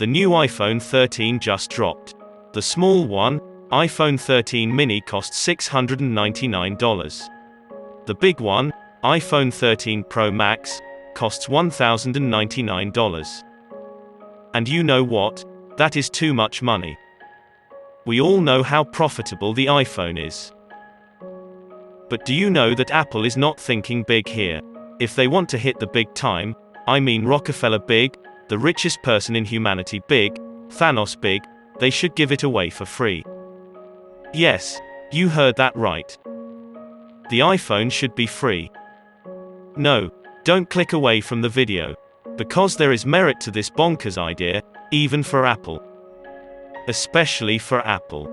The new iPhone 13 just dropped. The small one, iPhone 13 mini, costs $699. The big one, iPhone 13 Pro Max, costs $1,099. And you know what? That is too much money. We all know how profitable the iPhone is. But do you know that Apple is not thinking big here? If they want to hit the big time, I mean Rockefeller big, the richest person in humanity big, Thanos big, they should give it away for free. Yes, you heard that right. The iPhone should be free. No, don't click away from the video. Because there is merit to this bonkers idea, even for Apple. Especially for Apple.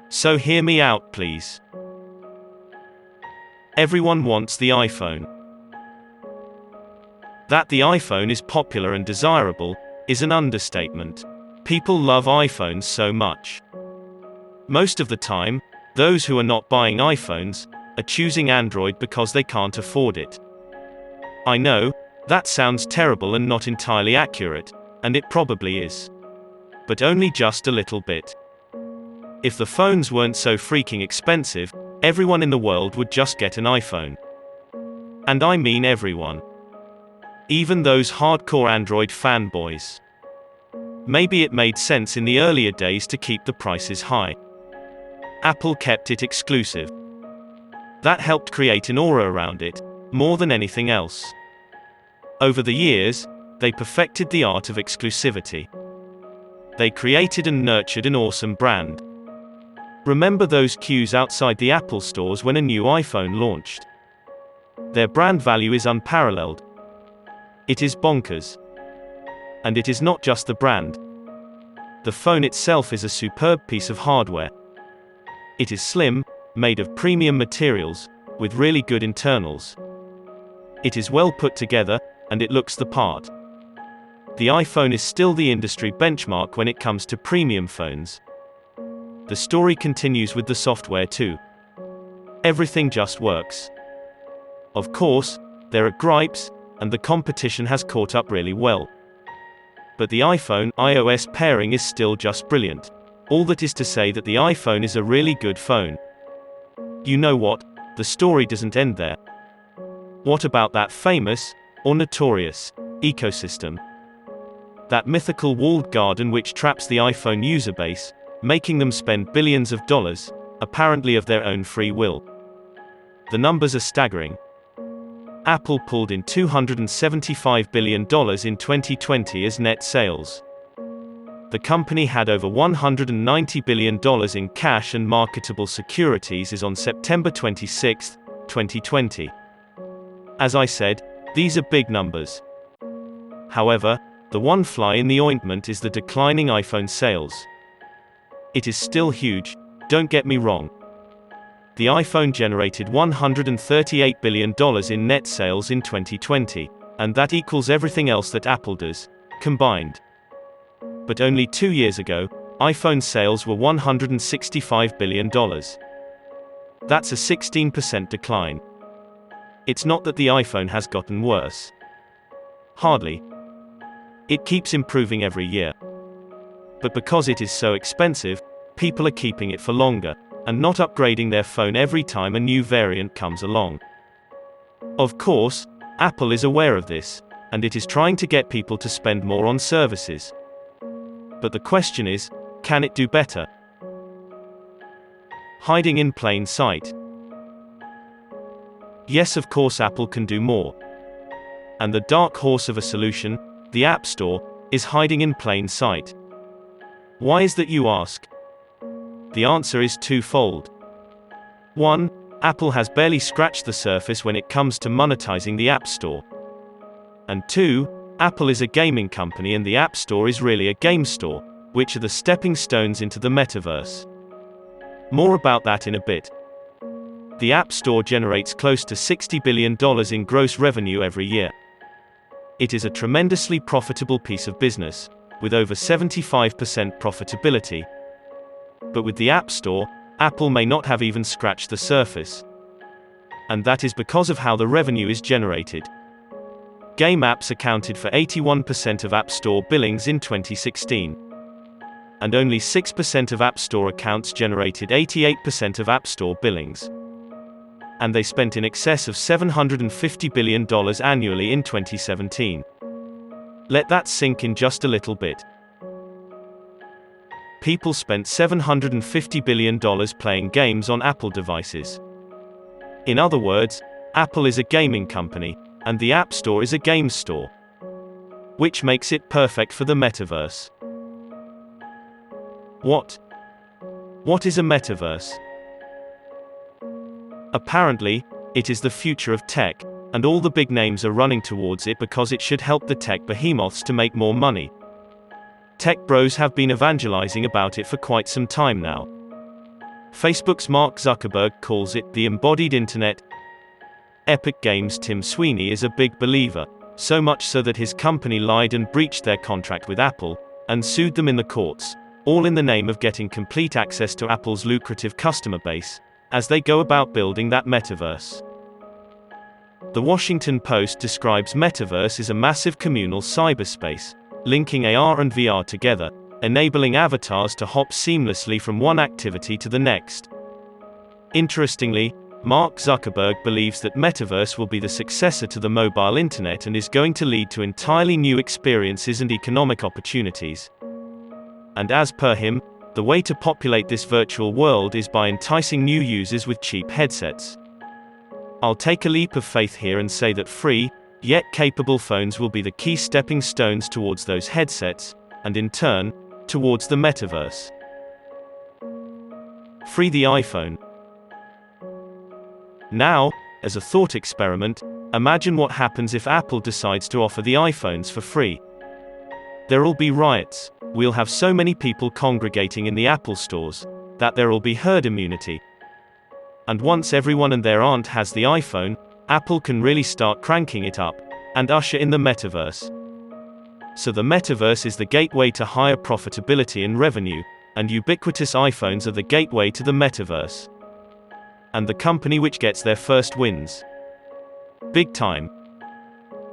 So hear me out, please. Everyone wants the iPhone. That the iPhone is popular and desirable is an understatement. People love iPhones so much. Most of the time, those who are not buying iPhones are choosing Android because they can't afford it. I know, that sounds terrible and not entirely accurate, and it probably is. But only just a little bit. If the phones weren't so freaking expensive, everyone in the world would just get an iPhone. And I mean everyone. Even those hardcore Android fanboys. Maybe it made sense in the earlier days to keep the prices high. Apple kept it exclusive. That helped create an aura around it, more than anything else. Over the years, they perfected the art of exclusivity. They created and nurtured an awesome brand. Remember those queues outside the Apple stores when a new iPhone launched? Their brand value is unparalleled. It is bonkers. And it is not just the brand. The phone itself is a superb piece of hardware. It is slim, made of premium materials, with really good internals. It is well put together, and it looks the part. The iPhone is still the industry benchmark when it comes to premium phones. The story continues with the software too. Everything just works. Of course, there are gripes, and the competition has caught up really well. But the iPhone iOS pairing is still just brilliant. All that is to say that the iPhone is a really good phone. You know what? The story doesn't end there. What about that famous, or notorious, ecosystem? That mythical walled garden which traps the iPhone user base, making them spend billions of dollars, apparently of their own free will. The numbers are staggering. Apple pulled in $275 billion in 2020 as net sales. The company had over $190 billion in cash and marketable securities as on September 26, 2020. As I said, these are big numbers. However, the one fly in the ointment is the declining iPhone sales. It is still huge, don't get me wrong. The iPhone generated $138 billion in net sales in 2020, and that equals everything else that Apple does, combined. But only 2 years ago, iPhone sales were $165 billion. That's a 16% decline. It's not that the iPhone has gotten worse. Hardly. It keeps improving every year. But because it is so expensive, people are keeping it for longer, and not upgrading their phone every time a new variant comes along. Of course, Apple is aware of this, and it is trying to get people to spend more on services. But the question is, can it do better? Hiding in plain sight. Yes, of course Apple can do more. And the dark horse of a solution, the App Store, is hiding in plain sight. Why is that, you ask? The answer is twofold. 1. Apple has barely scratched the surface when it comes to monetizing the App Store. And 2. Apple is a gaming company and the App Store is really a game store, which are the stepping stones into the Metaverse. More about that in a bit. The App Store generates close to $60 billion in gross revenue every year. It is a tremendously profitable piece of business, with over 75% profitability. But with the App Store, Apple may not have even scratched the surface. And that is because of how the revenue is generated. game apps accounted for 81% of App Store billings in 2016. And only 6% of App Store accounts generated 88% of App Store billings. And they spent in excess of $750 billion annually in 2017. Let that sink in just a little bit. People spent $750 billion playing games on Apple devices. In other words, Apple is a gaming company, and the App Store is a games store. Which makes it perfect for the metaverse. What is a metaverse? Apparently, it is the future of tech, and all the big names are running towards it because it should help the tech behemoths to make more money. Tech bros have been evangelizing about it for quite some time now. Facebook's Mark Zuckerberg calls it the embodied internet. Epic Games' Tim Sweeney is a big believer, so much so that his company lied and breached their contract with Apple, and sued them in the courts, all in the name of getting complete access to Apple's lucrative customer base, as they go about building that metaverse. The Washington Post describes Metaverse as a massive communal cyberspace, linking AR and VR together, enabling avatars to hop seamlessly from one activity to the next. Interestingly, Mark Zuckerberg believes that Metaverse will be the successor to the mobile internet and is going to lead to entirely new experiences and economic opportunities. And as per him, the way to populate this virtual world is by enticing new users with cheap headsets. I'll take a leap of faith here and say that free, yet capable phones will be the key stepping stones towards those headsets, and in turn, towards the metaverse. Free the iPhone. Now, as a thought experiment, imagine what happens if Apple decides to offer the iPhones for free. There'll be riots. We'll have so many people congregating in the Apple stores that there'll be herd immunity. And once everyone and their aunt has the iPhone, Apple can really start cranking it up and usher in the metaverse. So the metaverse is the gateway to higher profitability and revenue, and ubiquitous iPhones are the gateway to the metaverse. And the company which gets there first wins. Big time.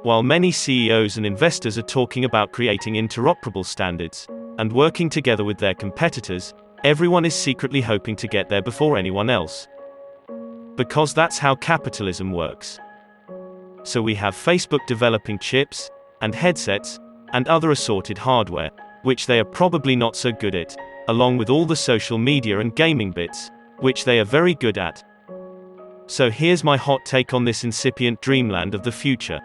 While many CEOs and investors are talking about creating interoperable standards and working together with their competitors, everyone is secretly hoping to get there before anyone else. Because that's how capitalism works. So we have Facebook developing chips and headsets and other assorted hardware, which they are probably not so good at, along with all the social media and gaming bits, which they are very good at. So here's my hot take on this incipient dreamland of the future.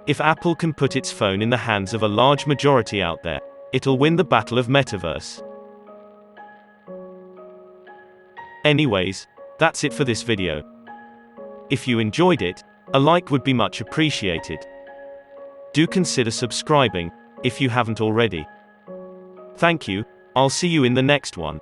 If Apple can put its phone in the hands of a large majority out there, it'll win the battle of metaverse. Anyways, that's it for this video. If you enjoyed it, a like would be much appreciated. Do consider subscribing, if you haven't already. Thank you, I'll see you in the next one.